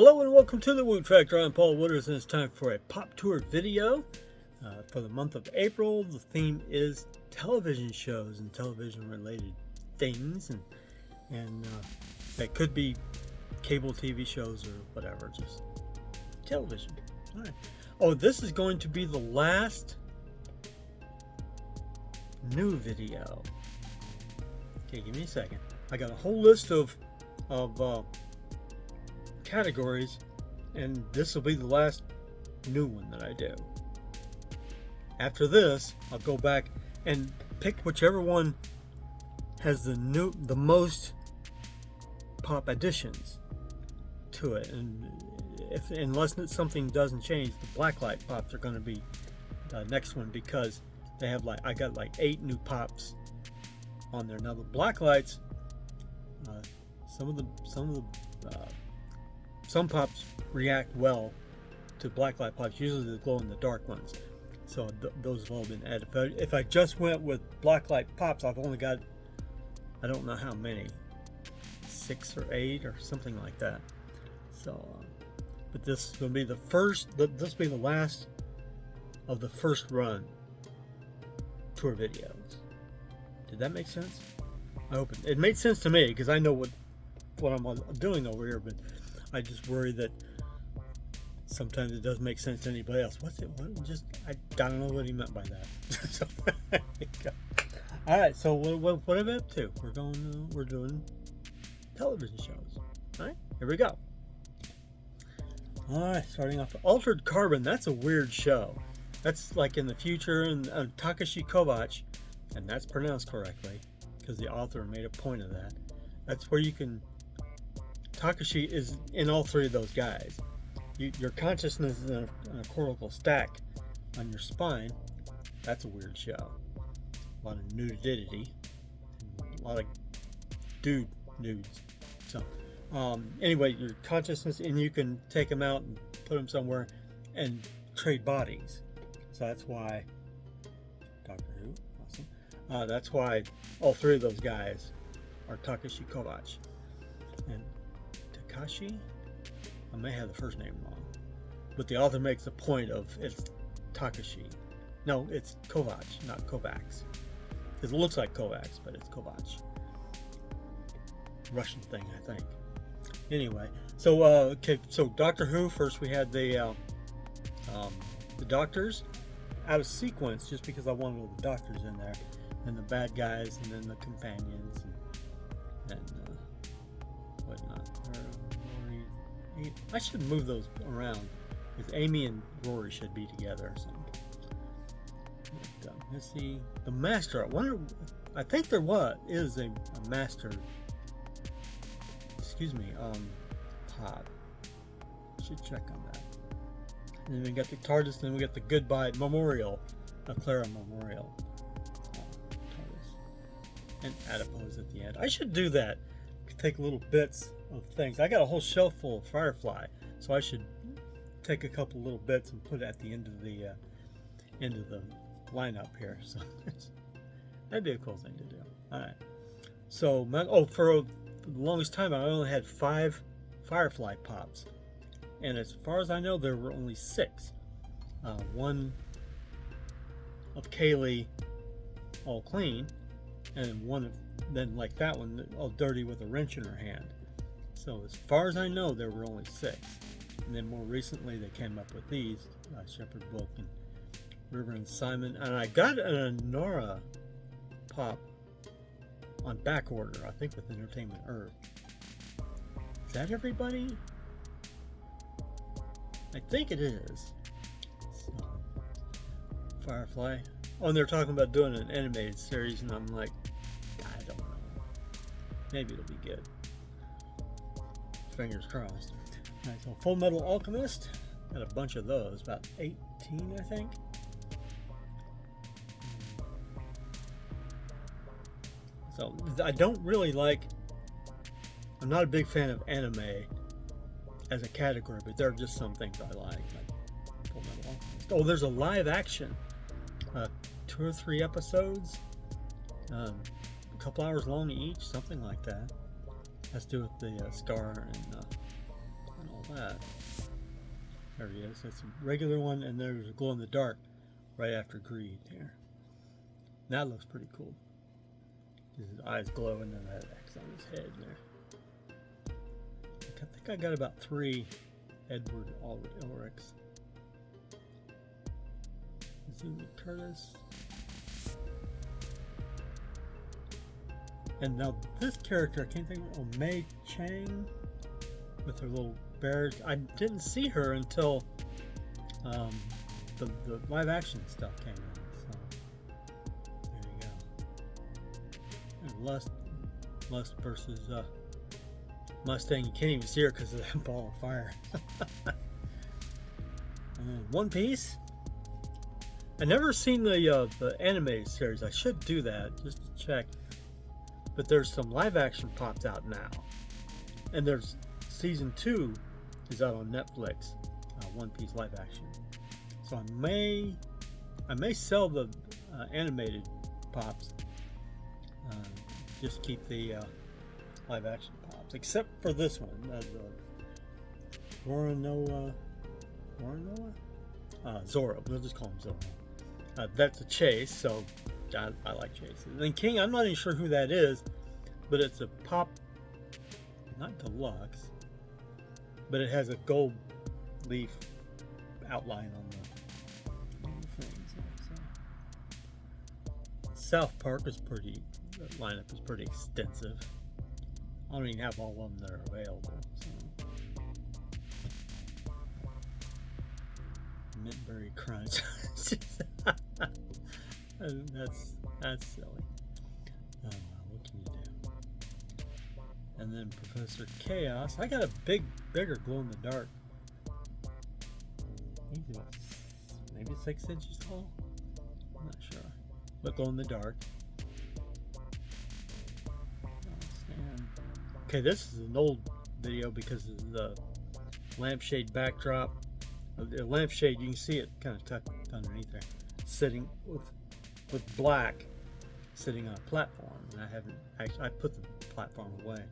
Hello and welcome to the Woot Factor. I'm Paul Wooders and it's time for a pop tour video for the month of April. The theme is television shows and television related things, and that could be cable TV shows or whatever, just television. All right. Oh, this is going to be the last new video. Okay, give me a second. I got a whole list of categories, and this will be the last new one that I do. After this, I'll go back and pick whichever one has the most pop additions to it, and unless something doesn't change, the blacklight pops are going to be the next one, because they have I got 8 new pops on there. Now the blacklights, some pops react well to blacklight pops, usually the glow in the dark ones. So those have all been added. If I just went with blacklight pops, I've only got, I don't know how many, 6 or 8 or something like that. So, but this is going to be the first, this will be the last of the first run tour videos. Did that make sense? I hope it made sense to me, because I know what I'm doing over here, but I just worry that sometimes it doesn't make sense to anybody else. I don't know what he meant by that. So, all right, so what am I up to? We're doing television shows. All right, here we go. All right, starting off, Altered Carbon. That's a weird show. That's like in the future, and Takashi Kovacs, and that's pronounced correctly because the author made a point of that. That's where you can. Takashi is in all 3 of those guys. Your consciousness is in a cortical stack on your spine. That's a weird show. A lot of nudity. A lot of nudes. So, anyway, your consciousness, and you can take them out and put them somewhere and trade bodies. So that's why Doctor Who, awesome. That's why all 3 of those guys are Takashi Kovacs. And Takashi, I may have the first name wrong, but the author makes a point of it's Takashi. No, it's Kovacs, not Kovacs. It looks like Kovacs, but it's Kovacs. Russian thing, I think. Anyway, so okay, so Doctor Who. First, we had the doctors out of sequence, just because I wanted all the doctors in there, and the bad guys, and then the companions, and whatnot. I should move those around, because Amy and Rory should be together or something. But, let's see, the Master. I think there is a Master. Excuse me, pod. Should check on that. And then we got the TARDIS, and then we got the Goodbye Memorial, the Clara Memorial TARDIS, and Adipose at the end. I should do that. Take little bits of things. I got a whole shelf full of Firefly, so I should take a couple little bits and put it at the end of the lineup here. So that'd be a cool thing to do. All right. So for the longest time, I only had 5 Firefly pops, and as far as I know, there were only 6. One of Kaylee, all clean, and one of like that one, all dirty with a wrench in her hand. So as far as I know, there were only 6. And then more recently, they came up with these, Shepherd Book and River and Simon. And I got an Nora pop on back order, I think with Entertainment Earth. Is that everybody? I think it is. So, Firefly. Oh, and they're talking about doing an animated series, and I'm like, I don't know. Maybe it'll be good. Fingers crossed. All right, so Fullmetal Alchemist. Got a bunch of those, about 18, I think. So I don't really I'm not a big fan of anime as a category, but there are just some things I like Fullmetal Alchemist. Oh, there's a live action, 2 or 3 episodes, a couple hours long each, something like that. Has to do with the Scar and all that? There he is. That's a regular one, and there's a glow in the dark right after Greed here. That looks pretty cool. His eyes glow, and then that X on his head there. I think I got about 3 Edward Ulrichs. Zulu Curtis. And now this character, I can't think of, Mei Chang with her little bears. I didn't see her until the live action stuff came out. So there you go. And Lust versus Mustang. You can't even see her because of that ball of fire. One Piece. I never seen the anime series. I should do that just to check. But there's some live action popped out now, and there's season 2 is out on Netflix. One Piece live action. So I may sell the animated pops. Just keep the live action pops, except for this one, Roronoa Zoro. We'll just call him Zoro. That's a chase, so I like chases. And then King, I'm not even sure who that is, but it's a pop, not deluxe, but it has a gold leaf outline on the things. So. South Park is pretty, the lineup is pretty extensive. I don't even have all of them that are available. So. Mintberry Crunch. That's silly. Oh, what can you do? And then Professor Chaos. I got a bigger glow in the dark. Maybe 6 inches tall. I'm not sure. But glow in the dark. Okay, this is an old video because of the lampshade backdrop. The lampshade, you can see it kind of tucked underneath there, sitting with black, sitting on a platform. And I haven't actually, I put the platform away,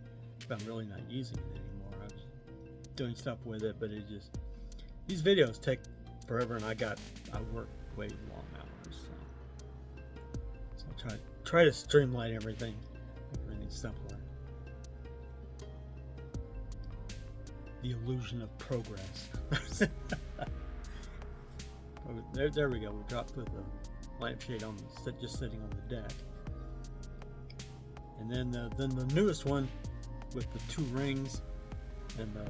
but I'm really not using it anymore. I was doing stuff with it, but it just, these videos take forever, and I work way long hours, so I try to streamline everything, make everything simpler. The illusion of progress. There we go. We dropped with the lampshade on just sitting on the deck, and then the newest one with the 2 rings and the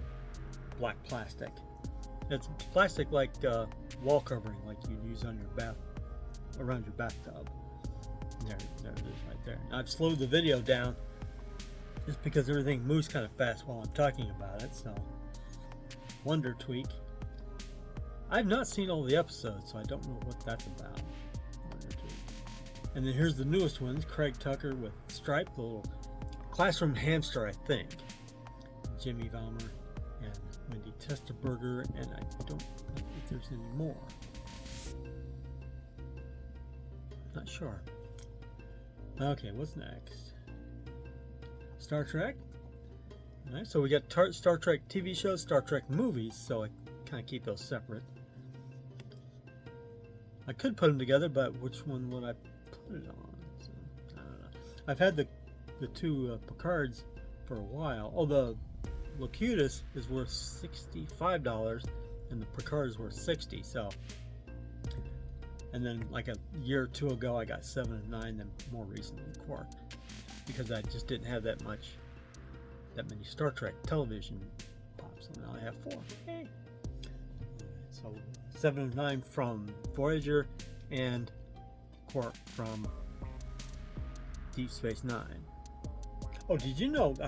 black plastic. It's plastic like wall covering, like you'd use on your around your bathtub. There it is right there. Now, I've slowed the video down just because everything moves kind of fast while I'm talking about it. So, Wonder Tweak. I've not seen all the episodes, so I don't know what that's about. Wonder Tweak. And then here's the newest ones: Craig Tucker with Stripe, the little classroom hamster, I think. Jimmy Valmer and Wendy Testerberger, and I don't know if there's any more. Not sure. Okay, what's next? Star Trek. All right, so we got Star Trek TV shows, Star Trek movies, so I kind of keep those separate. I could put them together, but which one would I put it on? So, I don't know. I've had the 2 Picards for a while. Oh, the Locutus is worth $65, and the Picard is worth $60. So, and then like a year or 2 ago, I got 7 and 9, then more recently Quark, because I just didn't have that many Star Trek television pops, and now I have 4. Hey. So 7 and 9 from Voyager, and Quark from Deep Space Nine. Oh, did you know? I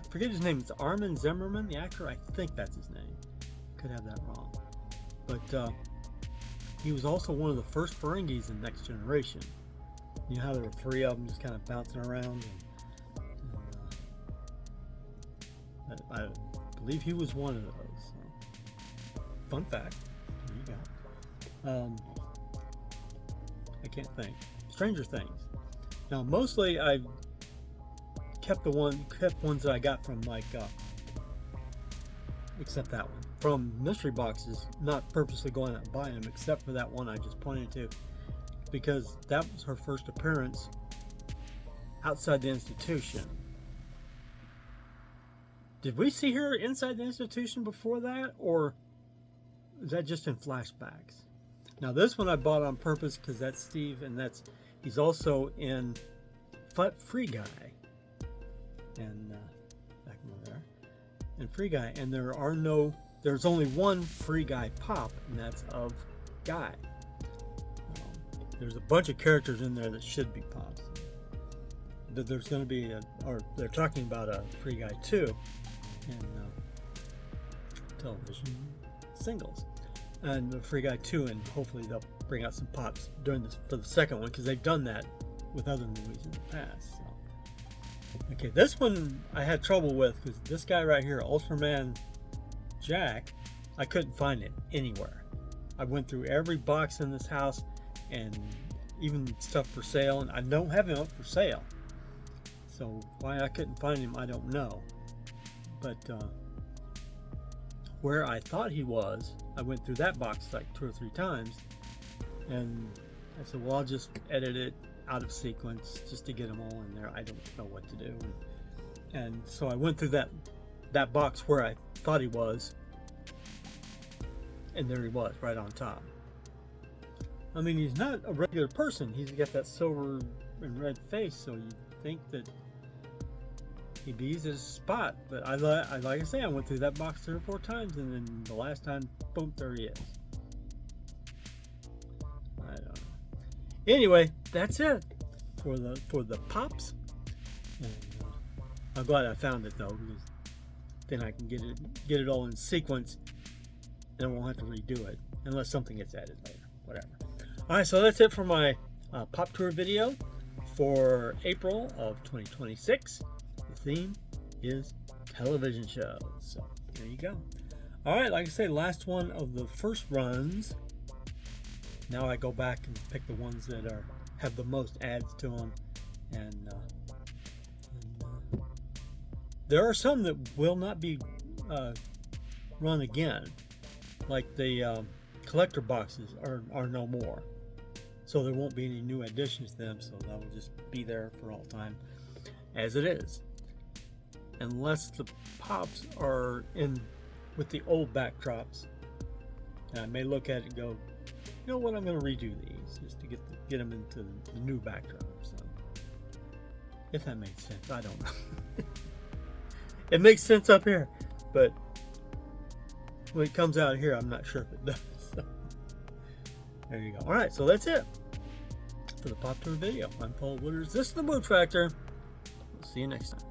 forget his name. It's Armin Zimmerman, the actor. I think that's his name. Could have that wrong, but he was also one of the first Ferengis in Next Generation. You know how there were 3 of them just kind of bouncing around, and I believe he was one of those. So. Fun fact. There you go. I can't think. Stranger Things. Now, mostly I kept ones that I got from like except that one. From mystery boxes, not purposely going out and buying them, except for that one I just pointed to, because that was her first appearance outside the institution. Did we see her inside the institution before that, or is that just in flashbacks? Now this one I bought on purpose because that's Steve, and he's also in Free Guy, and back over there, and Free Guy, and there's only one Free Guy pop, and that's of Guy. There's a bunch of characters in there that should be pops. There's going to be or they're talking about a Free Guy 2 in television singles, and the Free Guy 2, and hopefully they'll bring out some pops for the second one, because they've done that with other movies in the past. So. Okay, this one I had trouble with because this guy right here, Ultraman Jack, I couldn't find it anywhere. I went through every box in this house and even stuff for sale, and I don't have him up for sale. So why I couldn't find him, I don't know. But where I thought he was, I went through that box like 2 or 3 times, and I said, well, I'll just edit it out of sequence just to get them all in there. I don't know what to do. And so I went through that box where I thought he was, and there he was, right on top. I mean, he's not a regular person. He's got that silver and red face, so you'd think that he'd be easy to spot. But like I say, I went through that box 3 or 4 times, and then the last time, boom, there he is. I don't know. Anyway, that's it for the pops. And, I'm glad I found it though, because then I can get it all in sequence, and I won't have to redo it unless something gets added later. Whatever. All right, so that's it for my pop tour video for April of 2026. The theme is television shows. So there you go. All right, like I say, last one of the first runs. Now I go back and pick the ones that have the most ads to them, and there are some that will not be run again, like the collector boxes are no more, so there won't be any new additions to them, so that will just be there for all time as it is, unless the pops are in with the old backdrops. And I may look at it and go, you know what, I'm going to redo these just to get them into the new backdrop. So if that makes sense, I don't know. It makes sense up here, but when it comes out here, I'm not sure if it does. So, there you go. All right, so that's it for the Pop Tour video. I'm Paul Wooters. This is the Woot Factor. We'll see you next time.